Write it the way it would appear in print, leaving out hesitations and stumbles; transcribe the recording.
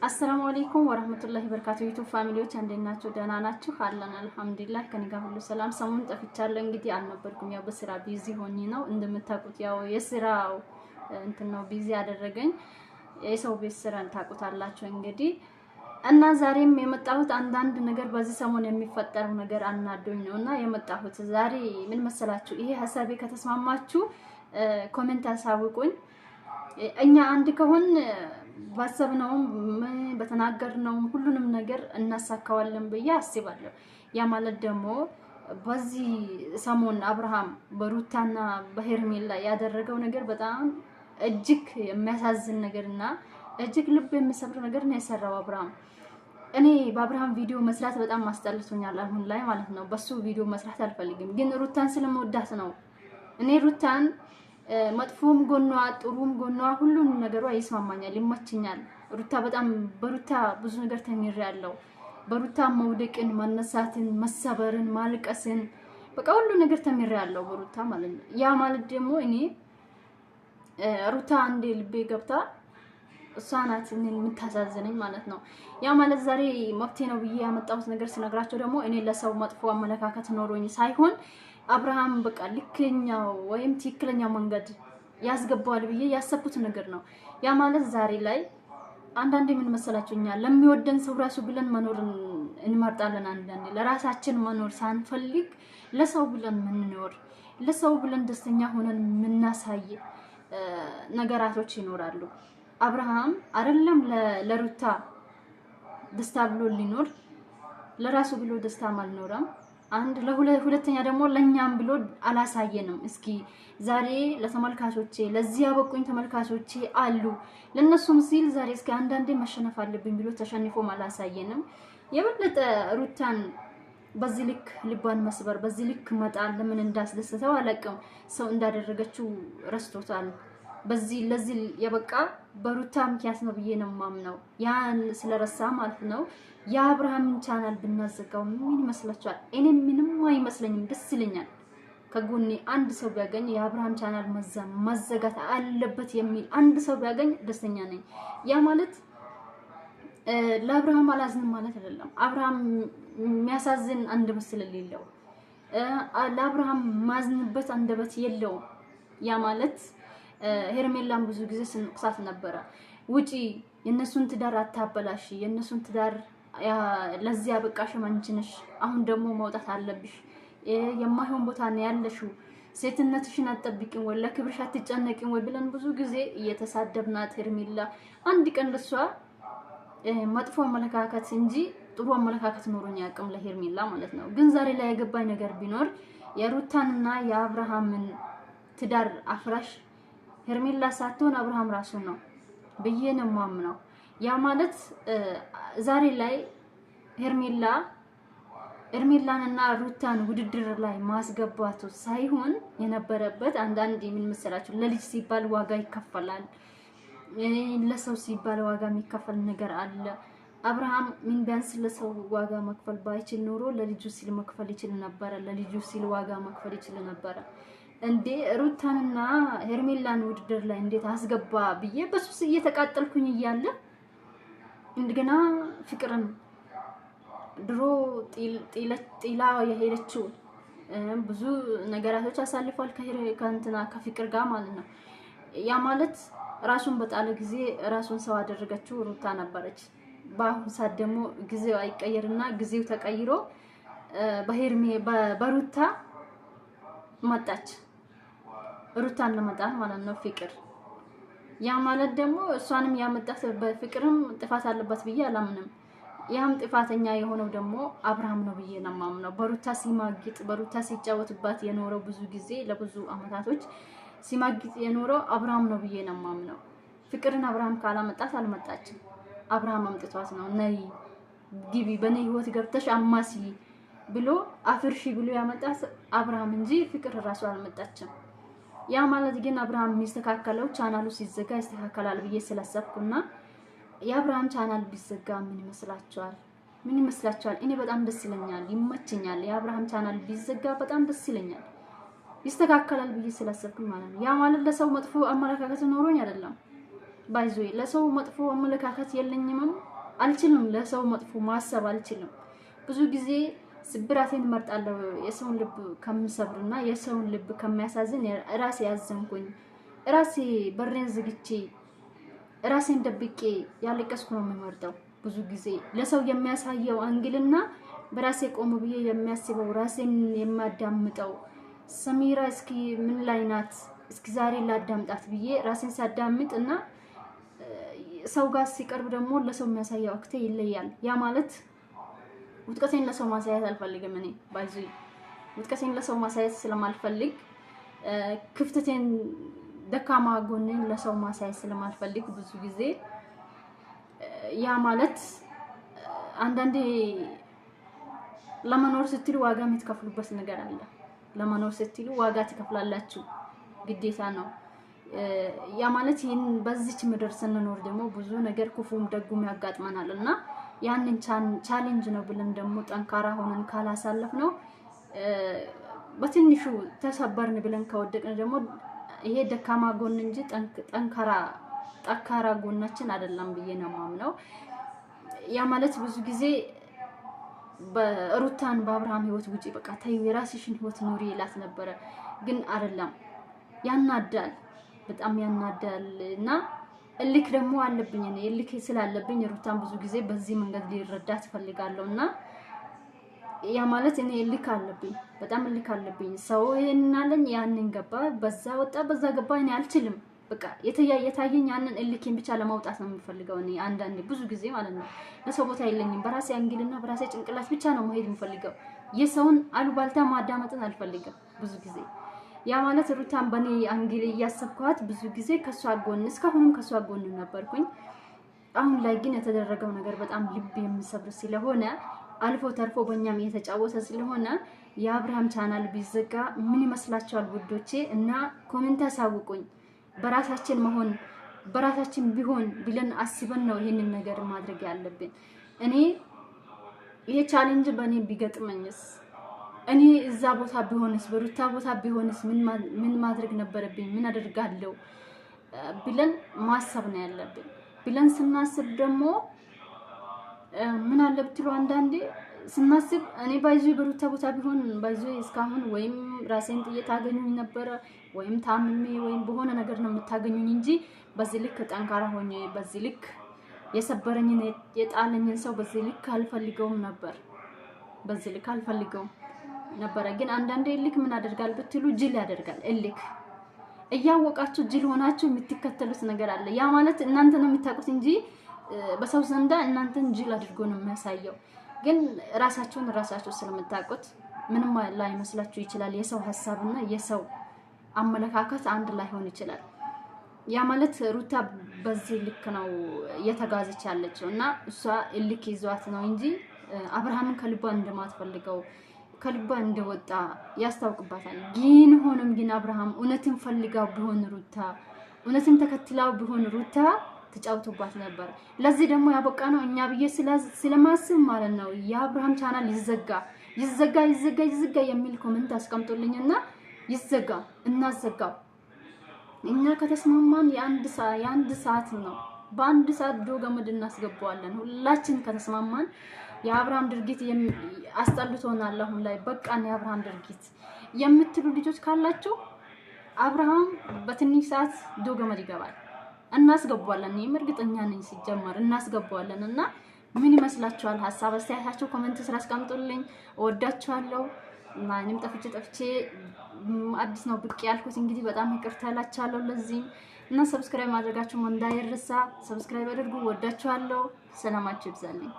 አሰላሙ አለይኩም ወራህመቱላሂ ወበረካቱ። ዩቲዩብ ፋሚሊዎች እንዴት ናችሁ? ደህና ናችሁ? አለን አልሐምዱሊላህ። ከኔ ጋር ሁሉ ሰላም። ሰሞኑን ጠፍቻለሁ። እንግዲህ አልነበርኩም፣ ያው በስራ ቢዚ ሆኜ ነው። እንደምታውቁት ያው የስራው እንትን ነው ቢዚ ያደረገኝ። የሰው ቤት ስራን ታውቁታላችሁ እንግዲህ እና ዛሬም የመጣሁት አንዳንድ ነገር በዚህ ሰሞን የሚፈጠረው ነገር አናዶኝ ነውና የመጣሁት ዛሬ ምን መሰላችሁ? ይሄ ሐሳቤ ከተስማማችሁ ኮሜንት አሳውቁኝ። እኛ አንድ ከሆን ባሰብነውም በተናገርነውም ሁሉንም ነገር እናሳካዋለን ብዬ አስባለሁ። ያ ማለት ደግሞ በዚህ ሰሞን አብርሃም በሩታና በሄርሜላ ያደረገው ነገር በጣም እጅግ የሚያሳዝን ነገርና እጅግ ልብ የሚሰብር ነገር ነው የሰራው አብርሃም። እኔ በአብርሃም ቪዲዮ መስራት በጣም አስጠልቶኛል አሁን ላይ ማለት ነው። በሱ ቪዲዮ መስራት አልፈልግም፣ ግን ሩታን ስለምወዳት ነው። እኔ ሩታን መጥፎም ጎኗ ጥሩም ጎኗ ሁሉም ነገሯ ይስማማኛል፣ ይመችኛል። ሩታ በጣም በሩታ ብዙ ነገር ተምሬያለሁ። በሩታ መውደቅን፣ መነሳትን፣ መሰበርን፣ ማልቀስን በቃ ሁሉ ነገር ተምሬያለሁ በሩታ ማለት ነው። ያ ማለት ደግሞ እኔ ሩታ አንዴ ልቤ ገብታ እሷ ናት እኔን የምታሳዝነኝ ማለት ነው። ያ ማለት ዛሬ መብቴ ነው ብዬ ያመጣሁት ነገር ስነግራቸው ደግሞ እኔ ለሰው መጥፎ አመለካከት ኖሮኝ ሳይሆን አብርሃም በቃ ልክኛው ወይም ትክክለኛው መንገድ ያስገባዋል ብዬ ያሰብኩት ነገር ነው። ያ ማለት ዛሬ ላይ አንዳንዴ ምን መሰላችሁኛ ለሚወደን ሰው ራሱ ብለን መኖር እንመርጣለን። አንዳንዴ ለራሳችን መኖር ሳንፈልግ ለሰው ብለን ምንኖር፣ ለሰው ብለን ደስተኛ ሆነን ምናሳይ ነገራቶች ይኖራሉ። አብርሃም አይደለም ለሩታ ደስታ ብሎ ሊኖር ለራሱ ብሎ ደስታ አልኖረም። አንድ ለሁለተኛ ደግሞ ለኛም ብሎ አላሳየንም። እስኪ ዛሬ ለተመልካቾቼ ለዚህ ያበቁኝ ተመልካቾቼ አሉ፣ ለነሱም ሲል ዛሬ እስኪ አንዳንዴ መሸነፍ አለብኝ ብሎ ተሸንፎም አላሳየንም። የበለጠ ሩታን በዚህ ልክ ልቧን መስበር፣ በዚህ ልክ መጣል ለምን እንዳስደሰተው አላውቅም። ሰው እንዳደረገችው ረስቶታል። በዚህ ለዚህ የበቃ በሩታ ምክንያት ነው ብዬ ነው የማምነው። ያን ስለረሳ ማለት ነው። የአብርሃምን ቻናል ብናዘጋው ምን ይመስላችኋል? እኔ ምንም አይመስለኝም፣ ደስ ይለኛል። ከጎኔ አንድ ሰው ቢያገኝ የአብርሃም ቻናል መዘጋት አለበት የሚል አንድ ሰው ቢያገኝ ደስተኛ ነኝ። ያ ማለት ለአብርሃም አላዝንም ማለት አይደለም። አብርሃም የሚያሳዝን አንደበት ስለሌለው ለአብርሃም ማዝንበት አንደበት የለውም። ያ ማለት ሄርሜላን ብዙ ጊዜ ስንቅሳት ነበረ። ውጪ የነሱን ትዳር አታበላሽ፣ የነሱን ትዳር ለዚህ ያበቃሽ አንቺ ነሽ፣ አሁን ደግሞ መውጣት አለብሽ፣ የማይሆን ቦታ ነው ያለሽው፣ ሴትነትሽን አትጠብቂም ወይ ለክብርሽ አትጨነቂም ወይ ብለን ብዙ ጊዜ እየተሳደብናት ሄርሜላ አንድ ቀን ለሷ መጥፎ አመለካከት እንጂ ጥሩ አመለካከት ኖሮኝ አያውቅም ለሄርሜላ ማለት ነው። ግን ዛሬ ላይ የገባኝ ነገር ቢኖር የሩታንና የአብርሃምን ትዳር አፍራሽ ሄርሜላ ሳትሆን አብርሃም ራሱ ነው ብዬ ነው የማምነው። ያ ማለት ዛሬ ላይ ሄርሜላንና ሩታን ውድድር ላይ ማስገባቱ ሳይሆን የነበረበት አንዳንድ ምን መሰላችሁ፣ ለልጅ ሲባል ዋጋ ይከፈላል፣ ለሰው ሲባል ዋጋ የሚከፈል ነገር አለ። አብርሃም ምን ቢያንስ ለሰው ዋጋ መክፈል ባይችል ኖሮ ለልጁ ሲል መክፈል ይችል ነበረ፣ ለልጁ ሲል ዋጋ መክፈል ይችል ነበረ። እንዴ ሩታንና ሄርሜላን ውድድር ላይ እንዴት አስገባ ብዬ በሱስ እየተቃጠልኩኝ እያለ እንደገና ፍቅርን ድሮ ጢላ የሄደችው ብዙ ነገራቶች አሳልፏል ከፍቅር ጋር ማለት ነው። ያ ማለት ራሱን በጣለ ጊዜ ራሱን ሰው አደረገችው ሩታ ነበረች። በአሁኑ ሰዓት ደግሞ ጊዜው አይቀየርና ጊዜው ተቀይሮ በሩታ መጣች። ሩታን ለመጣል ማለት ነው ፍቅር። ያ ማለት ደግሞ እሷንም ያመጣት በፍቅርም ጥፋት አለበት ብዬ አላምንም። ያም ጥፋተኛ የሆነው ደግሞ አብርሃም ነው ብዬ ነው የማምነው። በሩታ ሲማግጥ በሩታ ሲጫወትባት የኖረው ብዙ ጊዜ ለብዙ አመታቶች ሲማግጥ የኖረው አብርሃም ነው ብዬ ነው የማምነው። ፍቅርን አብርሃም ካላመጣት አልመጣችም። አብርሃም አምጥቷት ነው ነይ ግቢ በኔ ህይወት ገብተሽ አማሲ ብሎ አፍርሺ ብሎ ያመጣት አብርሃም እንጂ ፍቅር ራሱ አልመጣችም። ያ ማለት ግን አብርሃም የሚስተካከለው ቻናሉ ሲዘጋ ይስተካከላል ብዬ ስላሰብኩና የአብርሃም ቻናል ቢዘጋ ምን ይመስላችኋል? ምን ይመስላችኋል? እኔ በጣም ደስ ይለኛል፣ ይመቸኛል። የአብርሃም ቻናል ቢዘጋ በጣም ደስ ይለኛል፣ ይስተካከላል ብዬ ስላሰብኩ ማለት ነው። ያ ማለት ለሰው መጥፎ አመለካከት ኖሮኝ አይደለም። ባይዞ ለሰው መጥፎ አመለካከት የለኝም አልችልም ለሰው መጥፎ ማሰብ አልችልም ብዙ ጊዜ ስብራቴን መርጣለሁ የሰውን ልብ ከምሰብርና የሰውን ልብ ከሚያሳዝን ራሴ ያዘንኩኝ ራሴ በሬን ዝግቼ ራሴን ደብቄ ያለቀስኩ ነው የምመርጠው ብዙ ጊዜ ለሰው የሚያሳየው አንግልና በራሴ ቆም ብዬ የሚያስበው ራሴን የማዳምጠው ሰሚራ እስኪ ምን ላይ ናት እስኪ ዛሬ ላዳምጣት ብዬ ራሴን ሳዳምጥና ሰው ጋር ሲቀርብ ደግሞ ለሰው የሚያሳየው አክቴ ይለያል ያ ማለት ውጥቀቴን ለሰው ማሳየት አልፈልግም እኔ ባይዙ ውጥቀቴን ለሰው ማሳየት ስለማልፈልግ ክፍተቴን ደካማ ጎኔን ለሰው ማሳየት ስለማልፈልግ ብዙ ጊዜ ያ ማለት አንዳንዴ ለመኖር ስትሉ ዋጋ የምትከፍሉበት ነገር አለ ለመኖር ስትሉ ዋጋ ትከፍላላችሁ ግዴታ ነው ያ ማለት ይሄን በዚች ምድር ስንኖር ደግሞ ብዙ ነገር ክፉም ደጉም ያጋጥመናልና ያንን ቻሌንጅ ነው ብለን ደግሞ ጠንካራ ሆነን ካላሳለፍ ነው በትንሹ ተሰበርን ብለን ከወደቅን ደግሞ ይሄ ደካማ ጎን እንጂ ጠንካራ ጎናችን አይደለም ብዬ ነው ማምነው ያ ማለት ብዙ ጊዜ በሩታን በአብርሃም ህይወት ውጪ በቃ ታዩ የራስሽን ህይወት ኑሪ ይላት ነበር ግን አይደለም ያናዳል በጣም ያናዳልና እልክ ደግሞ አለብኝ እኔ እልክ ስላለብኝ ሩታን ብዙ ጊዜ በዚህ መንገድ ሊረዳት ፈልጋለሁና ያ ማለት እኔ እልክ አለብኝ በጣም እልክ አለብኝ ሰው ይሄንናለኝ ያንን ገባ በዛ ወጣ በዛ ገባ እኔ አልችልም በቃ የታየኝ ያንን እልክን ብቻ ለማውጣት ነው የምፈልገው እኔ አንዳንዴ ብዙ ጊዜ ማለት ነው ለሰው ቦታ የለኝም በራሴ አንግልና በራሴ ጭንቅላት ብቻ ነው መሄድ የምፈልገው የሰውን አሉባልታ ማዳመጥን አልፈልግም ብዙ ጊዜ ያ ማለት ሩታን በኔ አንግል ያሰብኳት ብዙ ጊዜ ከሷ ጎን እስካሁንም ከሷ ጎን ነበርኩኝ አሁን ላይ ግን የተደረገው ነገር በጣም ልብ የሚሰብር ስለሆነ አልፎ ተርፎ በእኛም እየተጫወተ ስለሆነ የአብርሃም ቻናል ቢዘጋ ምን ይመስላችኋል ውዶቼ እና ኮሜንት አሳውቁኝ በራሳችን ቢሆን ብለን አስበን ነው ይሄንን ነገር ማድረግ ያለብን እኔ ይሄ ቻሌንጅ በኔ ቢገጥመኝስ እኔ እዛ ቦታ ቢሆንስ በሩታ ቦታ ቢሆንስ ምን ማድረግ ነበረብኝ ምን አደርጋለሁ ብለን ማሰብ ነው ያለብን ብለን ስናስብ ደግሞ ምን አለ ብትሉ አንዳንዴ ስናስብ እኔ ባይዙ በሩታ ቦታ ቢሆን ባይዙ እስካሁን ወይም ራሴን ጥየታገኙኝ ነበር ወይም ታምሜ ወይም በሆነ ነገር ነው የምታገኙኝ እንጂ በዚህ ልክ ጠንካራ ሆኜ በዚህ ልክ የሰበረኝን የጣለኝን ሰው በዚህ ልክ አልፈልገውም ነበር በዚህ ልክ አልፈልገውም ነበር ግን አንዳንዴ እልክ ምን አደርጋል ብትሉ ጅል ያደርጋል እልክ እያወቃችሁ ጅል ሆናችሁ የምትከተሉት ነገር አለ ያ ማለት እናንተ ነው የምታውቁት እንጂ በሰው ዘንዳ እናንተን ጅል አድርጎ ነው የሚያሳየው ግን ራሳችሁ ስለምታውቁት ምንም ላይ መስላችሁ ይችላል የሰው ሐሳብና የሰው አመለካከት አንድ ላይ ሆን ይችላል ያ ማለት ሩታ በዚህ ልክ ነው የተጋዘች ያለችውና እሷ እልክ ይዟት ነው እንጂ አብርሃምን ከልቧ እንደማትፈልገው ከልቧ እንደወጣ ያስታውቅባታል ግን ሆኖም ግን አብርሃም እውነትን ፈልጋው ቢሆን ሩታ እውነትን ተከትላው ቢሆን ሩታ ተጫውቶባት ነበር ለዚህ ደግሞ ያበቃ ነው እኛ ብዬ ስለማስብ ማለት ነው የአብርሃም ቻናል ይዘጋ የሚል ኮሜንት አስቀምጡልኝና ይዘጋ እናዘጋው እኛ ከተስማማን የአንድ ሰዓት ነው በአንድ ሰዓት ዶገመድ እናስገባዋለን ሁላችን ከተስማማን የአብርሃም ድርጊት አስጠልቶናል አሁን ላይ በቃን የአብርሃም ድርጊት የምትሉ ልጆች ካላችሁ አብርሃም በትንሽ ሰዓት ዶገመድ ይገባል እናስገባዋለን እርግጠኛ ነኝ ሲጀመር እናስገባዋለን እና ምን ይመስላችኋል ሐሳብ አስተያየታችሁ ኮሜንት ስራ አስቀምጡልኝ እወዳችኋለሁ እና እኔም ጠፍቼ አዲስ ነው ብቅ ያልኩት እንግዲህ በጣም ይቅርታ እላችኋለሁ ለዚህ እና ሰብስክራይብ ማድረጋችሁን እንዳይረሳ ሰብስክራይብ አድርጉ እወዳችኋለሁ ሰላማችሁ ይብዛልኝ